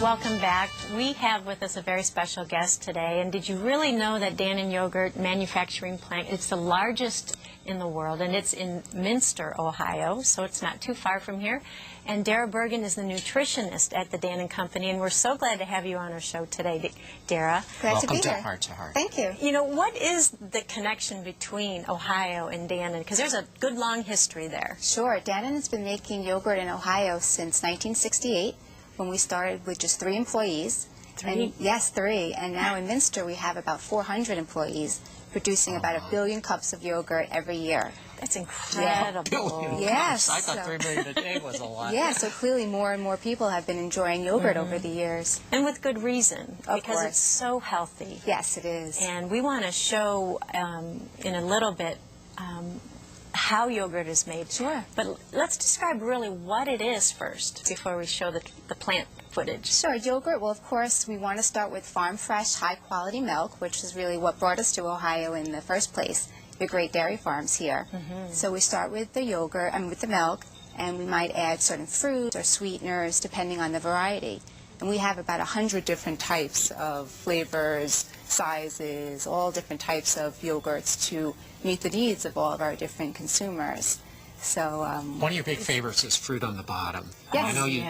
Welcome back. We have with us a very special guest today. And did you really know that Dannon Yogurt manufacturing plant, it's the largest in the world, and it's in Minster, Ohio, so it's not too far from here. And Dara Bergen is the nutritionist at the Dannon Company, and we're so glad to have you on our show today, Dara. Glad to be here. Welcome to Heart to Heart. Thank you. You know, what is the connection between Ohio and Dannon? Because there's a good long history there. Sure. Dannon has been making yogurt in Ohio since 1968, when we started with just 3 employees. Three? Yes, 3. And now in Minster we have about 400 employees, producing about 1 billion cups of yogurt every year. That's incredible. Yes. I thought 3 million a day was a lot. Yeah, so clearly more and more people have been enjoying yogurt over the years. And with good reason, because course. it's so healthy. Yes, it is. And we want to show in a little bit how yogurt is made. Sure. But let's describe really what it is first before we show the plant footage. Sure. Yogurt, well, of course, we want to start with farm-fresh, high-quality milk, which is really what brought us to Ohio in the first place. Your great dairy farms here. So we start with the yogurt, with the milk, and we might add certain fruits or sweeteners depending on the variety. And we have about 100 different types of flavors, sizes, all different types of yogurts to meet the needs of all of our different consumers. So one of your big favorites is fruit on the bottom. Yes. I know you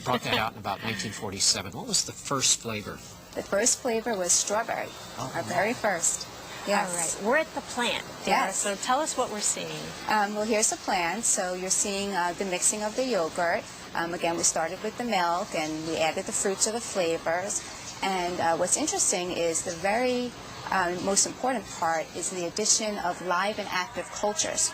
brought that out in about 1947. What was the first flavor? the first flavor was strawberry, our very first. Yes. All right. We're at the plant. Dara, Yes. So tell us what we're seeing. Well, here's the plant. So you're seeing the mixing of the yogurt. Again, we started with the milk, and we added the fruits or the flavors. And what's interesting is the very most important part is the addition of live and active cultures.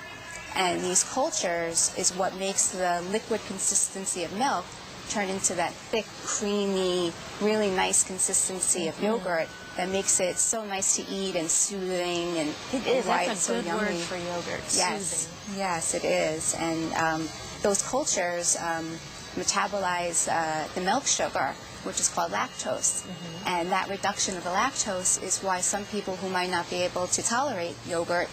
And these cultures is what makes the liquid consistency of milk turn into that thick, creamy, really nice consistency of yogurt that makes it so nice to eat and soothing and It is. white, That's a so good yummy. word for yogurt. Yes, Soothing. yes, it is. And those cultures metabolize the milk sugar, which is called lactose. And that reduction of the lactose is why some people who might not be able to tolerate yogurt,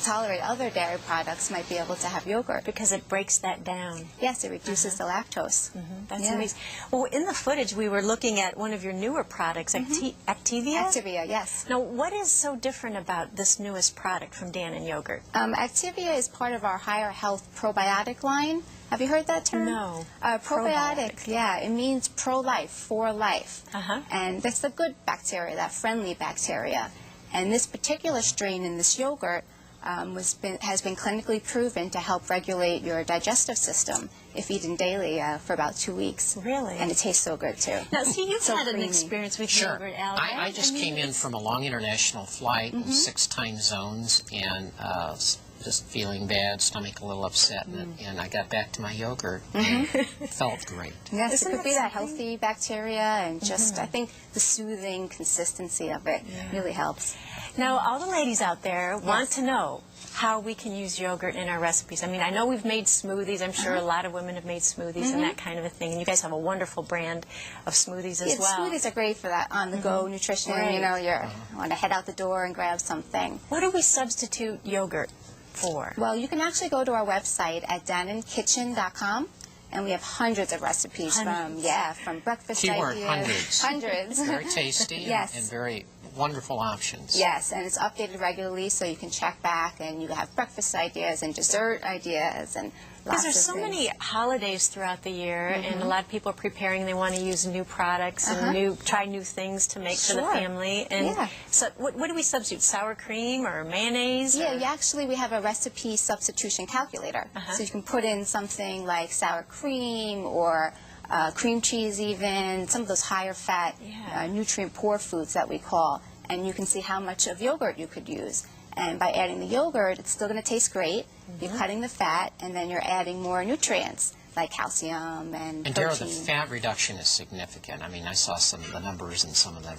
tolerate other dairy products, might be able to have yogurt. Because it breaks that down. Yes, it reduces the lactose. That's Yeah. amazing. Well, in the footage, we were looking at one of your newer products, Activia. Activia, yes. Now, what is so different about this newest product from Dannon Yogurt? Activia is part of our higher health probiotic line. Have you heard that term? No. Probiotic, yeah, it means pro-life, for life. And that's the good bacteria, that friendly bacteria. And this particular strain in this yogurt has been clinically proven to help regulate your digestive system if eaten daily for about 2 weeks. Really? And it tastes so good, too. Now, see, you've So had an creamy. experience with Sure. yogurt, Al. I just mean, came in from a long international flight, 6 time zones, and just feeling bad, stomach a little upset, and I got back to my yogurt, and it felt great. Yes, Isn't it could that be that something? healthy bacteria, and just, I think, the soothing consistency of it really helps. Now, all the ladies out there want to know how we can use yogurt in our recipes. I mean, I know we've made smoothies. I'm sure a lot of women have made smoothies and that kind of a thing. And you guys have a wonderful brand of smoothies as well. Smoothies are great for that on-the-go nutrition. Right. You know, you want to head out the door and grab something. What do we substitute yogurt for? Well, you can actually go to our website at dannonkitchen.com, and we have hundreds of recipes from breakfast Keyword, ideas. hundreds. Hundreds. Very tasty Yes. and very wonderful options. Yes, and it's updated regularly, so you can check back, and you have breakfast ideas and dessert ideas and Because lots there's of so things. many holidays throughout the year, and a lot of people are preparing. They want to use new products and try new things to make for the Sure. family. And Yeah. so, what do we substitute? Sour cream or mayonnaise? Yeah, or? we have a recipe substitution calculator. So you can put in something like sour cream or cream cheese even, some of those higher fat, nutrient poor foods that we call, and you can see how much of yogurt you could use. And by adding the yogurt, it's still going to taste great. You're cutting the fat, and then you're adding more nutrients like calcium and And Dara, protein. the fat reduction is significant. I mean, I saw some of the numbers in some of the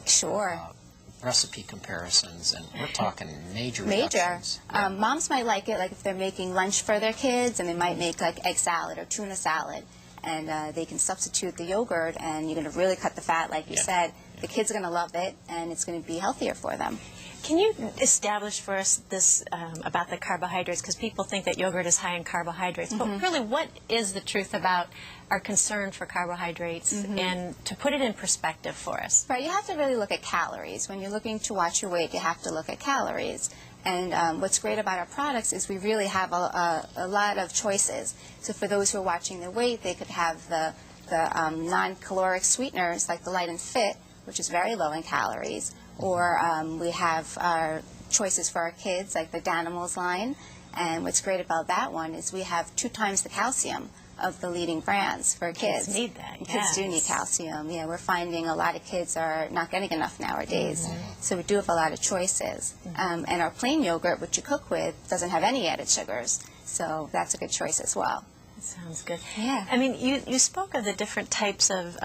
recipe comparisons, and we're talking major reductions. Moms might like it, like if they're making lunch for their kids, and they might make like egg salad or tuna salad, and they can substitute the yogurt, and you're going to really cut the fat, like you said. The kids are going to love it, and it's going to be healthier for them. Can you establish for us this about the carbohydrates? Because people think that yogurt is high in carbohydrates, but really, what is the truth about our concern for carbohydrates, and to put it in perspective for us? Right, you have to really look at calories. When you're looking to watch your weight, you have to look at calories. And what's great about our products is we really have a lot of choices. So for those who are watching their weight, they could have the non-caloric sweeteners like the Light and Fit, which is very low in calories. Or we have our choices for our kids, like the Danimals line. And what's great about that one is we have 2 times the calcium of the leading brands for kids. Kids need that, Kids do need calcium. Yeah, we're finding a lot of kids are not getting enough nowadays. So we do have a lot of choices. And our plain yogurt, which you cook with, doesn't have any added sugars. So that's a good choice as well. Sounds good. Yeah. I mean, you spoke of the different types of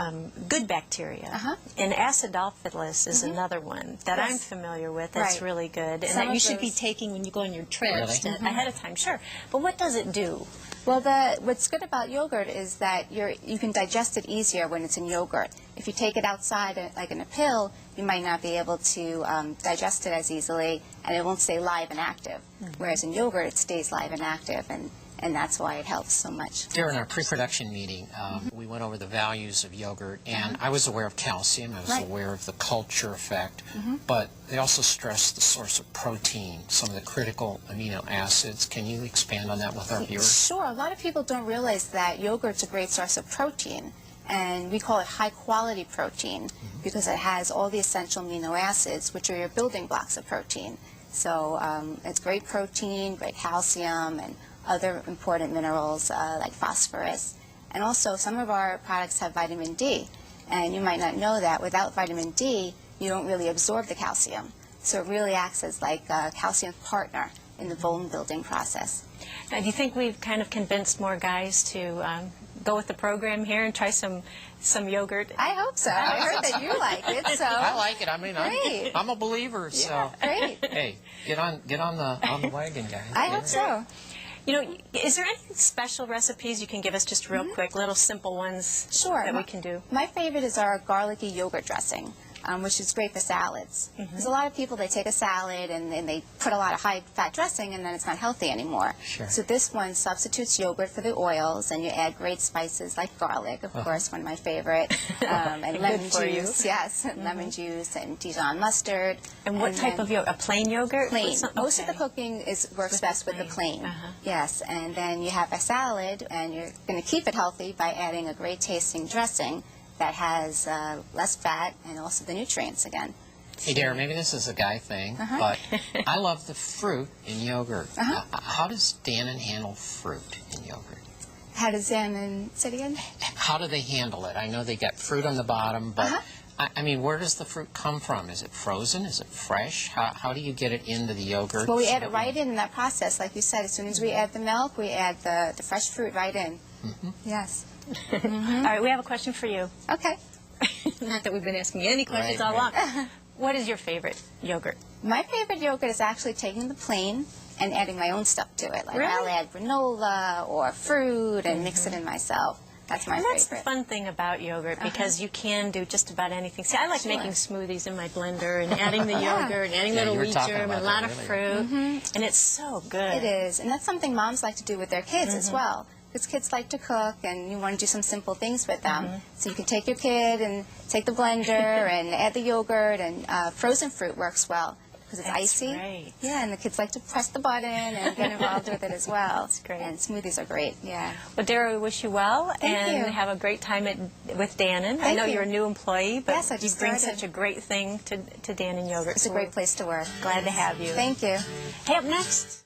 good bacteria. And acidophilus is another one that I'm familiar with that's really good. And that you should be taking when you go on your trips ahead of time. Sure. But what does it do? Well, what's good about yogurt is that you can digest it easier when it's in yogurt. If you take it outside, like in a pill, you might not be able to digest it as easily, and it won't stay live and active. Whereas in yogurt, it stays live and active, and that's why it helps so much. During our pre-production meeting, we went over the values of yogurt, and I was aware of calcium, I was aware of the culture effect, but they also stressed the source of protein, some of the critical amino acids. Can you expand on that with our viewers? Sure. A lot of people don't realize that yogurt's a great source of protein, and we call it high-quality protein because it has all the essential amino acids, which are your building blocks of protein. So it's great protein, great calcium, and other important minerals like phosphorus. And also, some of our products have vitamin D. And you might not know that without vitamin D, you don't really absorb the calcium. So it really acts as like a calcium partner in the bone building process. Now, do you think we've kind of convinced more guys to go with the program here and try some yogurt? I hope so. I heard that you like it. So I like it. I mean, I'm a believer. So great. Hey, get on the wagon, guys. I hope so. You know, is there any special recipes you can give us just real quick, little simple ones that we can do? My favorite is our garlicky yogurt dressing, which is great for salads. There's a lot of people, they take a salad and they put a lot of high-fat dressing and then it's not healthy anymore. Sure. So this one substitutes yogurt for the oils, and you add great spices like garlic, of course, one of my favorite, and lemon juice. Yes, lemon juice and Dijon mustard. And what type of yogurt? A plain yogurt? Plain. Most of the cooking works best with the plain. Yes, and then you have a salad, and you're going to keep it healthy by adding a great tasting dressing that has less fat and also the nutrients again. Hey, Dara, maybe this is a guy thing, but I love the fruit in yogurt. How does Dannon handle fruit in yogurt? How does Dannon, say it again? How do they handle it? I know they got fruit on the bottom, but I mean, where does the fruit come from? Is it frozen? Is it fresh? How do you get it into the yogurt? Well, we add it right in that process. Like you said, as soon as we add the milk, we add the fresh fruit right in. Yes. All right, we have a question for you. Okay. Not that we've been asking you any questions all along. What is your favorite yogurt? My favorite yogurt is actually taking the plain and adding my own stuff to it. Like I'll add granola or fruit and mix it in myself. That's my favorite. That's the fun thing about yogurt, because you can do just about anything. See, I like making smoothies in my blender and adding the yogurt and adding little wheat germ and a lot of fruit. And it's so good. It is. And that's something moms like to do with their kids as well. Because kids like to cook, and you want to do some simple things with them. So you can take your kid and take the blender and add the yogurt, and frozen fruit works well because it's icy. Right. Yeah, and the kids like to press the button and get involved with it as well. That's great. And smoothies are great. Yeah. Well, Dara, we wish you well. Thank you. Have a great time with Dannon. I Thank know you. you're a new employee, but Yes, I you just bring started. such a great thing to Dannon Yogurt. It's a great place to work. Glad to have you. Thank you. Hey, up next.